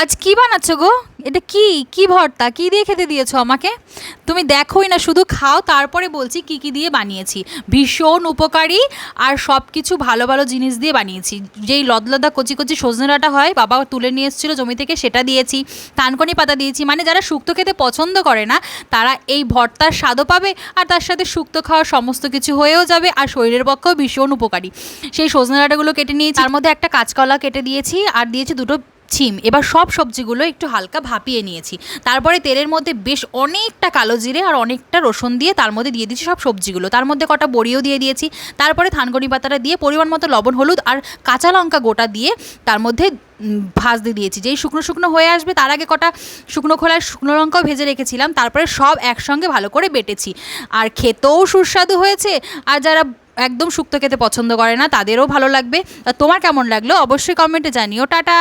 আজ কি বানাচ্ছো গো? এটা কি কি ভর্তা কি দিয়ে খেতে দিয়েছো আমাকে? তুমি দেখোই না, শুধু খাও, তারপরে বলছি কি কি দিয়ে বানিয়েছি। ভীষণ উপকারী আর সব কিছু ভালো ভালো জিনিস দিয়ে বানিয়েছি। যেই লদলদা কচি কচি সজনে ডাঁটা হয়, বাবা তুলে নিয়ে এসেছিলো জমি থেকে, সেটা দিয়েছি। থানকুনি পাতা দিয়েছি, মানে যারা শুক্তো খেতে পছন্দ করে না তারা এই ভর্তার স্বাদও পাবে, আর তার সাথে শুক্তো খাওয়ার সমস্ত কিছু হয়েও যাবে, আর শরীরের পক্ষেও ভীষণ উপকারী। সেই সজনে ডাঁটাগুলো কেটে নিয়েছি, তার মধ্যে একটা কাঁচকলা কেটে দিয়েছি, আর দিয়েছি দুটো ছিম। এবার সব সবজিগুলো একটু হালকা ভাপিয়ে নিয়েছি। তারপরে তেলের মধ্যে বেশ অনেকটা কালো জিরে আর অনেকটা রসুন দিয়ে তার মধ্যে দিয়ে দিয়েছি সব সবজিগুলো, তার মধ্যে কটা বড়িও দিয়ে দিয়েছি। তারপরে থানকুনি পাতাটা দিয়ে পরিমাণ মতো লবণ হলুদ আর কাঁচা লঙ্কা গোটা দিয়ে তার মধ্যে ভাজতে দিয়েছি। যেই শুকনো শুকনো হয়ে আসবে তার আগে কটা শুকনো খোলায় শুকনো লঙ্কাও ভেজে রেখেছিলাম, তারপরে সব একসঙ্গে ভালো করে বেটেছি। আর খেতেও সুস্বাদু হয়েছে, আর যারা একদম শুক্তো খেতে পছন্দ করে না তাদেরও ভালো লাগবে। তোমার কেমন লাগলো অবশ্যই কমেন্টে জানিও। টাটা।